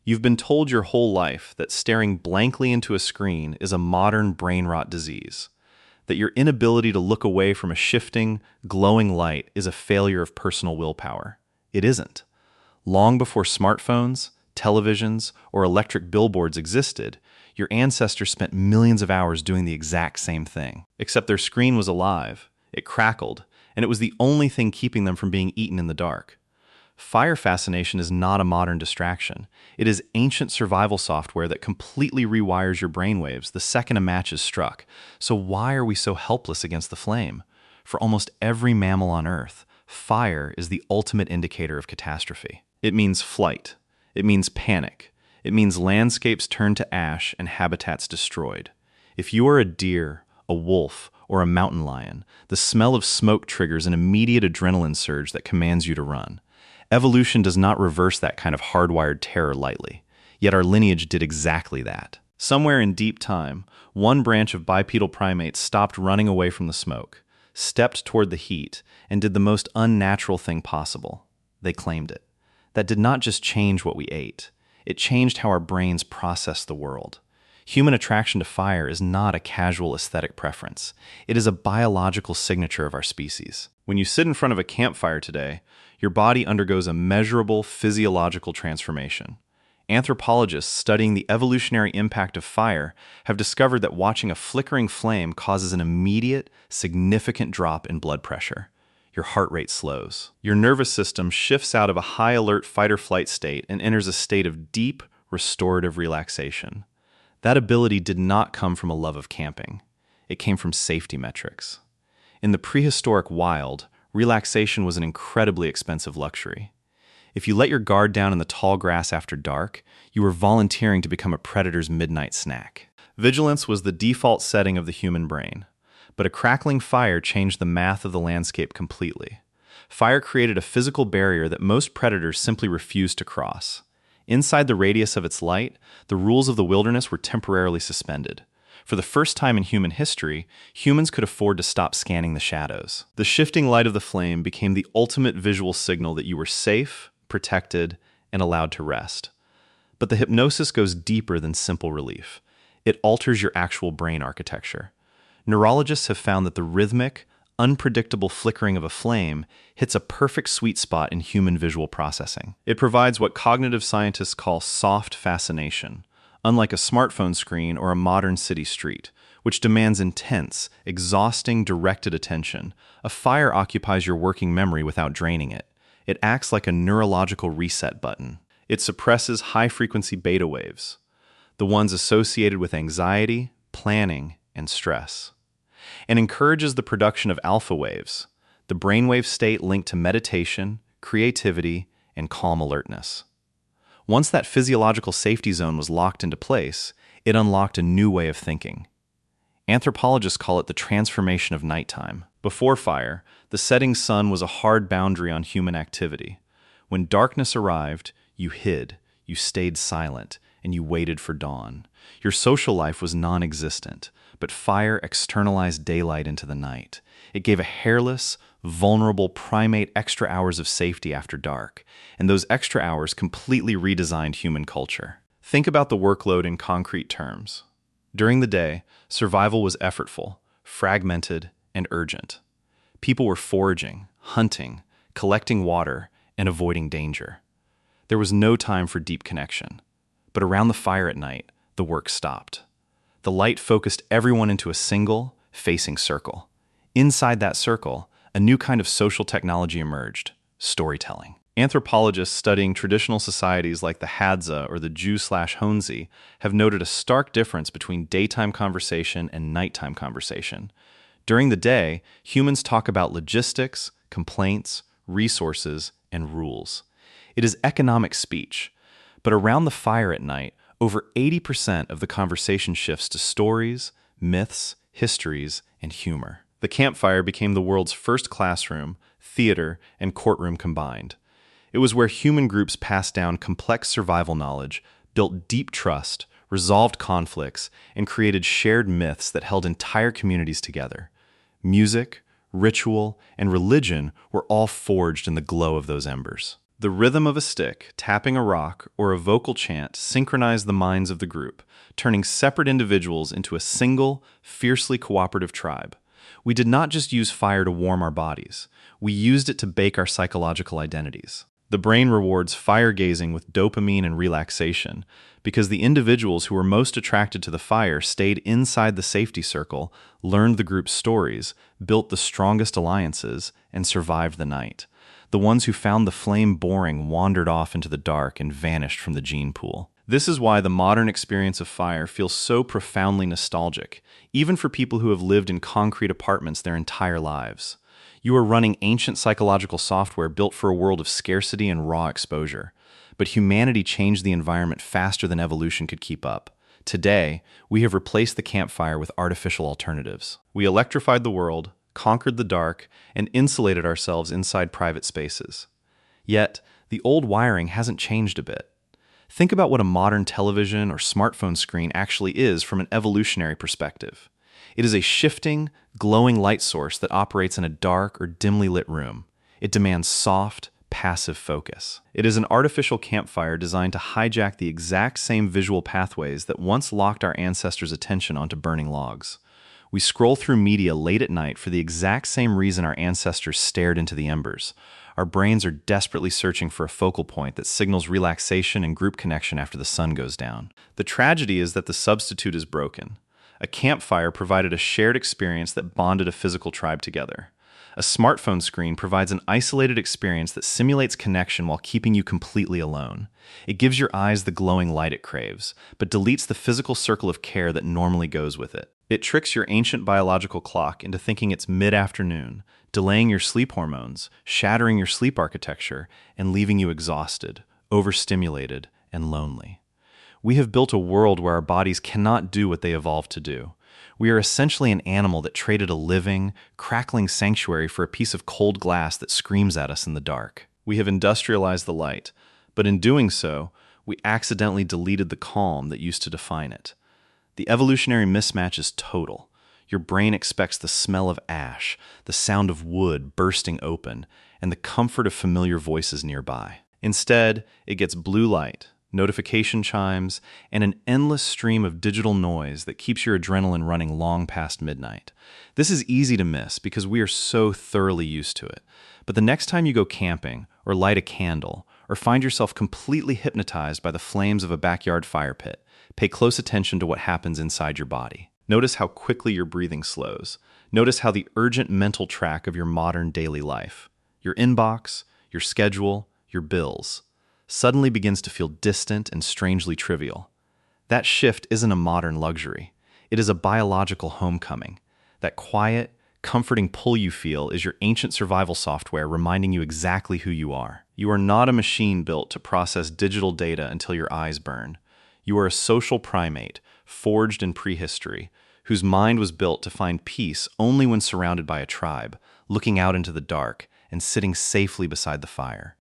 You've been told your whole life that staring blankly into a screen is a modern brain rot disease, that your inability to look away from a shifting, glowing light is a failure of personal willpower. It isn't. Long before smartphones, televisions, or electric billboards existed, your ancestors spent millions of hours doing the exact same thing. Except their screen was alive, it crackled, and it was the only thing keeping them from being eaten in the dark. Fire fascination is not a modern distraction. It is ancient survival software that completely rewires your brainwaves the second a match is struck. So why are we so helpless against the flame? For almost every mammal on Earth, fire is the ultimate indicator of catastrophe. It means flight. It means panic. It means landscapes turned to ash and habitats destroyed. If you are a deer, a wolf, or a mountain lion, the smell of smoke triggers an immediate adrenaline surge that commands you to run. Evolution does not reverse that kind of hardwired terror lightly, yet our lineage did exactly that. Somewhere in deep time, one branch of bipedal primates stopped running away from the smoke, stepped toward the heat, and did the most unnatural thing possible. They claimed it. That did not just change what we ate, it changed how our brains process the world. Human attraction to fire is not a casual aesthetic preference. It is a biological signature of our species. When you sit in front of a campfire today, your body undergoes a measurable physiological transformation. Anthropologists studying the evolutionary impact of fire have discovered that watching a flickering flame causes an immediate, significant drop in blood pressure. Your heart rate slows. Your nervous system shifts out of a high-alert fight-or-flight state and enters a state of deep, restorative relaxation. That ability did not come from a love of camping. It came from safety metrics. In the prehistoric wild, relaxation was an incredibly expensive luxury. If you let your guard down in the tall grass after dark, you were volunteering to become a predator's midnight snack. Vigilance was the default setting of the human brain, but a crackling fire changed the math of the landscape completely. Fire created a physical barrier that most predators simply refused to cross. Inside the radius of its light, the rules of the wilderness were temporarily suspended. For the first time in human history, humans could afford to stop scanning the shadows. The shifting light of the flame became the ultimate visual signal that you were safe, protected, and allowed to rest. But the hypnosis goes deeper than simple relief. It alters your actual brain architecture. Neurologists have found that the rhythmic, unpredictable flickering of a flame hits a perfect sweet spot in human visual processing. It provides what cognitive scientists call soft fascination, unlike a smartphone screen or a modern city street, which demands intense, exhausting, directed attention. A fire occupies your working memory without draining it. It acts like a neurological reset button. It suppresses high-frequency beta waves, the ones associated with anxiety, planning, and stress, and encourages the production of alpha waves, the brainwave state linked to meditation, creativity, and calm alertness. Once that physiological safety zone was locked into place, it unlocked a new way of thinking. Anthropologists call it the transformation of nighttime. Before fire, the setting sun was a hard boundary on human activity. When darkness arrived, you hid, you stayed silent, and you waited for dawn. Your social life was non-existent, but fire externalized daylight into the night. It gave a hairless, vulnerable primate extra hours of safety after dark, and those extra hours completely redesigned human culture. Think about the workload in concrete terms. During the day, survival was effortful, fragmented, and urgent. People were foraging, hunting, collecting water, and avoiding danger. There was no time for deep connection. But around the fire at night, the work stopped. The light focused everyone into a single, facing circle. Inside that circle, a new kind of social technology emerged: storytelling. Anthropologists studying traditional societies like the Hadza or the Jew/Honzi have noted a stark difference between daytime conversation and nighttime conversation. During the day, humans talk about logistics, complaints, resources, and rules. It is economic speech. But around the fire at night, over 80% of the conversation shifts to stories, myths, histories, and humor. The campfire became the world's first classroom, theater, and courtroom combined. It was where human groups passed down complex survival knowledge, built deep trust, resolved conflicts, and created shared myths that held entire communities together. Music, ritual, and religion were all forged in the glow of those embers. The rhythm of a stick, tapping a rock, or a vocal chant synchronized the minds of the group, turning separate individuals into a single, fiercely cooperative tribe. We did not just use fire to warm our bodies, we used it to bake our psychological identities. The brain rewards fire gazing with dopamine and relaxation because the individuals who were most attracted to the fire stayed inside the safety circle, learned the group's stories, built the strongest alliances, and survived the night. The ones who found the flame boring wandered off into the dark and vanished from the gene pool. This is why the modern experience of fire feels so profoundly nostalgic, even for people who have lived in concrete apartments their entire lives. You are running ancient psychological software built for a world of scarcity and raw exposure. But humanity changed the environment faster than evolution could keep up. Today, we have replaced the campfire with artificial alternatives. We electrified the world, conquered the dark, and insulated ourselves inside private spaces. Yet, the old wiring hasn't changed a bit. Think about what a modern television or smartphone screen actually is from an evolutionary perspective. It is a shifting, glowing light source that operates in a dark or dimly lit room. It demands soft, passive focus. It is an artificial campfire designed to hijack the exact same visual pathways that once locked our ancestors' attention onto burning logs. We scroll through media late at night for the exact same reason our ancestors stared into the embers. Our brains are desperately searching for a focal point that signals relaxation and group connection after the sun goes down. The tragedy is that the substitute is broken. A campfire provided a shared experience that bonded a physical tribe together. A smartphone screen provides an isolated experience that simulates connection while keeping you completely alone. It gives your eyes the glowing light it craves, but deletes the physical circle of care that normally goes with it. It tricks your ancient biological clock into thinking it's mid-afternoon, delaying your sleep hormones, shattering your sleep architecture, and leaving you exhausted, overstimulated, and lonely. We have built a world where our bodies cannot do what they evolved to do. We are essentially an animal that traded a living, crackling sanctuary for a piece of cold glass that screams at us in the dark. We have industrialized the light, but in doing so, we accidentally deleted the calm that used to define it. The evolutionary mismatch is total. Your brain expects the smell of ash, the sound of wood bursting open, and the comfort of familiar voices nearby. Instead, it gets blue light, notification chimes, and an endless stream of digital noise that keeps your adrenaline running long past midnight. This is easy to miss because we are so thoroughly used to it. But the next time you go camping, or light a candle, or find yourself completely hypnotized by the flames of a backyard fire pit, pay close attention to what happens inside your body. Notice how quickly your breathing slows. Notice how the urgent mental track of your modern daily life, your inbox, your schedule, your bills, suddenly begins to feel distant and strangely trivial. That shift isn't a modern luxury. It is a biological homecoming. That quiet, comforting pull you feel is your ancient survival software reminding you exactly who you are. You are not a machine built to process digital data until your eyes burn. You are a social primate, forged in prehistory, whose mind was built to find peace only when surrounded by a tribe, looking out into the dark and sitting safely beside the fire.